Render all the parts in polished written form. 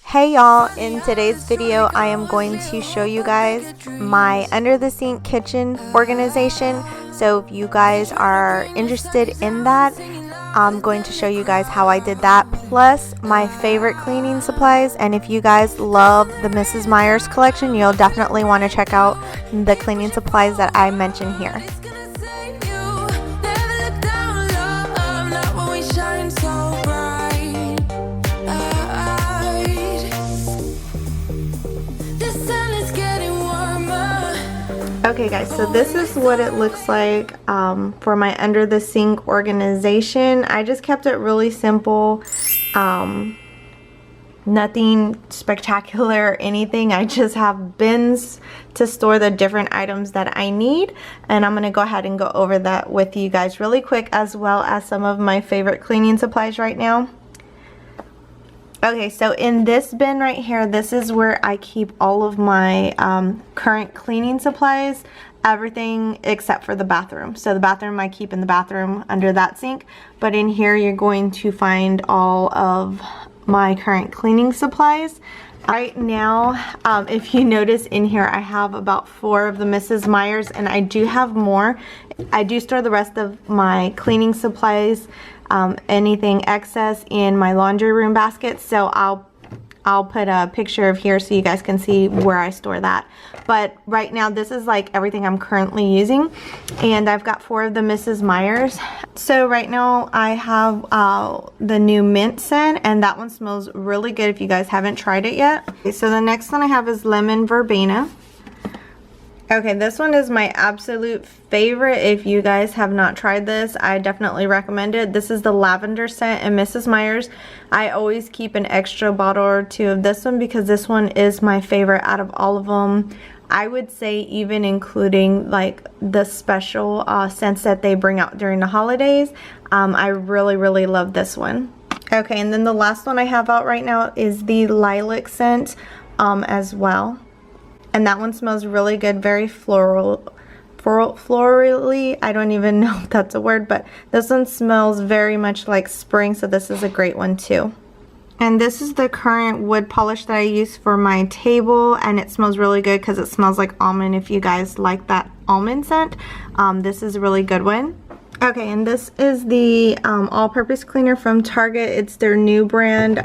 Hey y'all, in today's video I am going to show you guys my under the sink kitchen organization. So if you guys are interested in that, I'm going to show you guys how I did that, plus my favorite cleaning supplies. And if you guys love the Mrs. Meyer's collection, you'll definitely want to check out the cleaning supplies that I mention here. Okay guys, so this is what it looks like for my under the sink organization. I just kept it really simple, nothing spectacular or anything. I just have bins to store the different items that I need, and I'm gonna go ahead and go over that with you guys really quick, as well as some of my favorite cleaning supplies right now. Okay, so in this bin right here, this is where I keep all of my current cleaning supplies, everything except for the bathroom. So the bathroom I keep in the bathroom under that sink, but in here you're going to find all of my current cleaning supplies. Right now, if you notice in here, I have about 4 of the Mrs. Meyer's, and I do have more. I do store the rest of my cleaning supplies, anything excess, in my laundry room basket. So I'll put a picture of here so you guys can see where I store that. But right now this is like everything I'm currently using, and I've got 4 of the Mrs. Meyer's. So right now I have the new mint scent, and that one smells really good if you guys haven't tried it yet. Okay, so the next one I have is lemon verbena. Okay, this one is my absolute favorite. If you guys have not tried this, I definitely recommend it. This is the lavender scent in Mrs. Meyer's. I always keep an extra bottle or 2 of this one because this one is my favorite out of all of them. I would say even including like the special scents that they bring out during the holidays. I really love this one. Okay, and then the last one I have out right now is the lilac scent as well. And that one smells really good, very florally. I don't even know if that's a word, but this one smells very much like spring, so this is a great one too. And this is the current wood polish that I use for my table, and it smells really good because it smells like almond. If you guys like that almond scent, this is a really good one. Okay, and this is the all-purpose cleaner from Target. It's their new brand.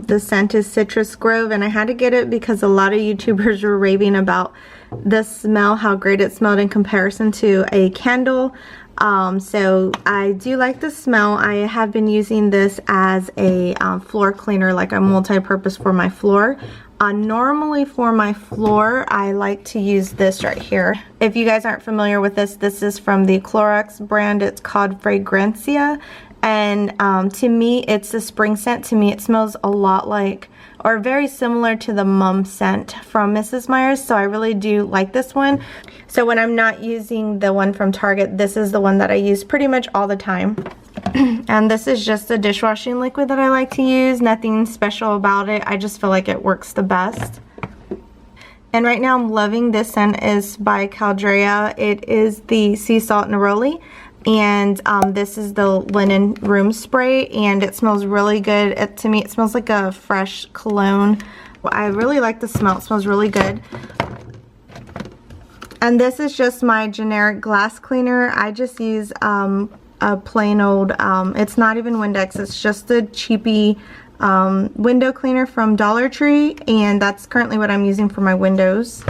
The scent is Citrus Grove, and I had to get it because a lot of YouTubers were raving about the smell, how great it smelled in comparison to a candle. So I do like the smell. I have been using this as a floor cleaner, like a multi-purpose for my floor. Normally for my floor, I like to use this right here. If you guys aren't familiar with this, this is from the Clorox brand. It's called Fragrantia, and to me, it's a spring scent. To me, it smells a lot like, or very similar to the mum scent from Mrs. Meyer's, so I really do like this one. So when I'm not using the one from Target, this is the one that I use pretty much all the time. And this is just a dishwashing liquid that I like to use. Nothing special about it. I just feel like it works the best. And right now I'm loving this scent. Is by Caldrea. It is the sea salt neroli. And this is the linen room spray, and it smells really good. To me, it smells like a fresh cologne. I really like the smell. It smells really good. And this is just my generic glass cleaner. I just use a plain old, it's not even Windex, it's just a cheapy window cleaner from Dollar Tree, and that's currently what I'm using for my windows.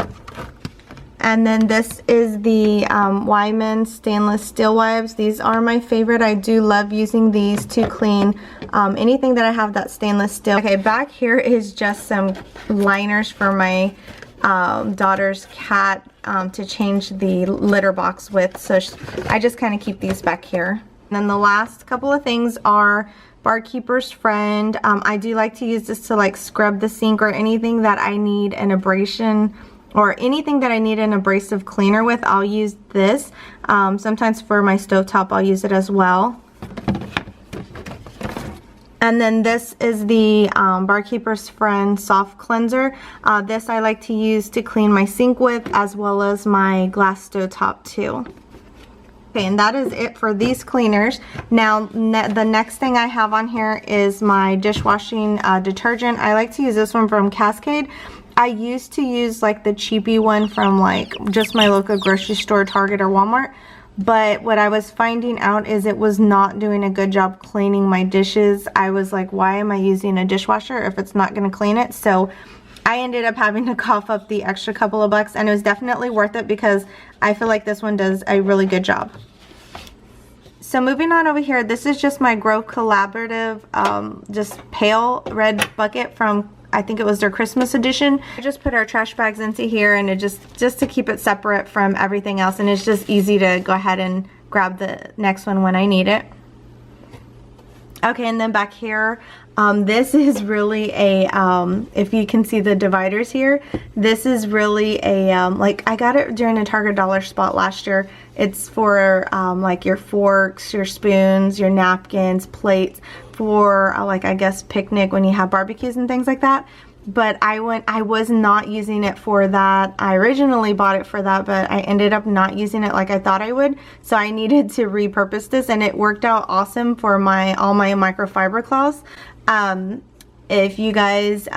And then this is the Wyman stainless steel wipes. These are my favorite. I do love using these to clean anything that I have that's stainless steel. Okay, back here is just some liners for my daughter's cat to change the litter box with, so I just kind of keep these back here. And then the last couple of things are Barkeeper's Friend. I do like to use this to like scrub the sink or anything that I need an abrasion, or anything that I need an abrasive cleaner with. I'll use this. Sometimes for my stovetop I'll use it as well. And then this is the Barkeeper's Friend Soft Cleanser. This I like to use to clean my sink with, as well as my glass stovetop too. Okay, and that is it for these cleaners. Now, the next thing I have on here is my dishwashing detergent. I like to use this one from Cascade. I used to use like the cheapy one from like just my local grocery store, Target or Walmart. But what I was finding out is it was not doing a good job cleaning my dishes. I was like, why am I using a dishwasher if it's not going to clean it? So I ended up having to cough up the extra couple of bucks, and it was definitely worth it because I feel like this one does a really good job. So moving on over here, this is just my Grow Collaborative, just pale red bucket from, I think it was their Christmas edition. I just put our trash bags into here, and it just to keep it separate from everything else, and it's just easy to go ahead and grab the next one when I need it. Okay, and then back here, this is really a, if you can see the dividers here, this is really a, like I got it during a Target dollar spot last year. It's for like your forks, your spoons, your napkins, plates, for like I guess picnic when you have barbecues and things like that. But I was not using it for that. I originally bought it for that, but I ended up not using it like I thought I would. So I needed to repurpose this, and it worked out awesome for all my microfiber cloths. If you guys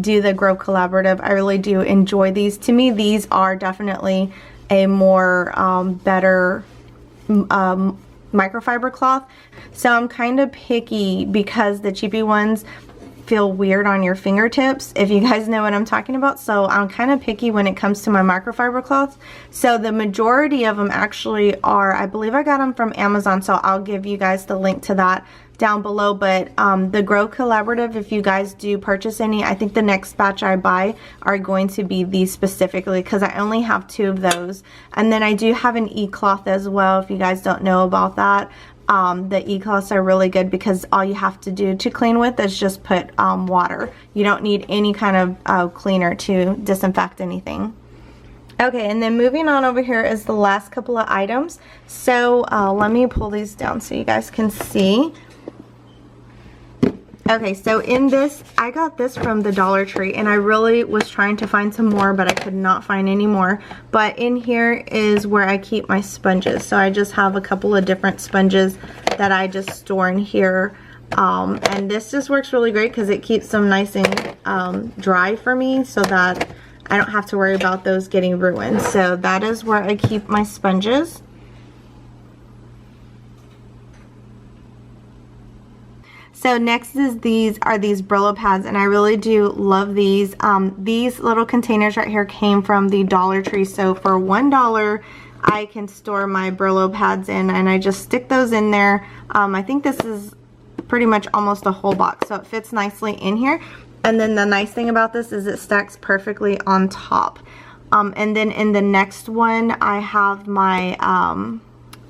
do the Grow Collaborative, I really do enjoy these. To me, these are definitely a more better microfiber cloth. So I'm kind of picky because the cheapy ones feel weird on your fingertips, if you guys know what I'm talking about. So I'm kind of picky when it comes to my microfiber cloths. So the majority of them actually are, I believe I got them from Amazon, so I'll give you guys the link to that down below. But the Grow Collaborative, if you guys do purchase any, I think the next batch I buy are going to be these specifically, because I only have 2 of those. And then I do have an e-cloth as well, if you guys don't know about that. The e-cloths are really good because all you have to do to clean with is just put water. You don't need any kind of cleaner to disinfect anything. Okay, and then moving on over here is the last couple of items. So let me pull these down so you guys can see. Okay, so in this, I got this from the Dollar Tree, and I really was trying to find some more, but I could not find any more. But in here is where I keep my sponges. So I just have a couple of different sponges that I just store in here. And this just works really great because it keeps them nice and dry for me, so that I don't have to worry about those getting ruined. So that is where I keep my sponges. So next is these Brillo pads, and I really do love these. These little containers right here came from the Dollar Tree, so for $1 I can store my Brillo pads in, and I just stick those in there. I think this is pretty much almost a whole box, so it fits nicely in here. And then the nice thing about this is it stacks perfectly on top. And then in the next one I have my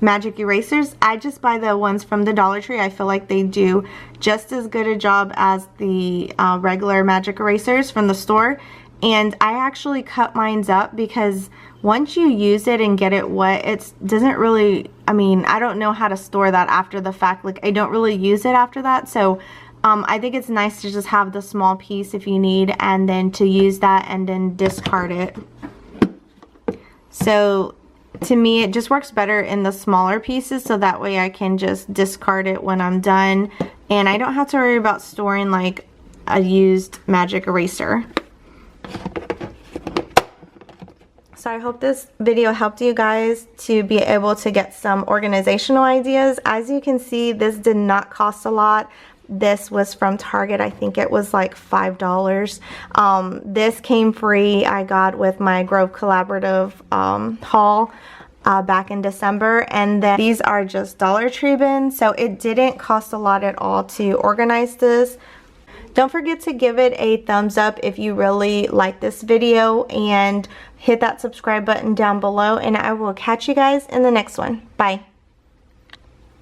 magic erasers. I just buy the ones from the Dollar Tree. I feel like they do just as good a job as the regular magic erasers from the store. And I actually cut mine up because once you use it and get it wet, it doesn't really, I mean, I don't know how to store that after the fact. Like, I don't really use it after that. So I think it's nice to just have the small piece if you need, and then to use that and then discard it. So to me, it just works better in the smaller pieces, so that way I can just discard it when I'm done, and I don't have to worry about storing like a used magic eraser. So I hope this video helped you guys to be able to get some organizational ideas. As you can see, this did not cost a lot. This was from Target. I think it was like $5. This came free. I got with my Grow Collaborative haul back in December. And then these are just Dollar Tree bins. So it didn't cost a lot at all to organize this. Don't forget to give it a thumbs up if you really like this video, and hit that subscribe button down below, and I will catch you guys in the next one. Bye.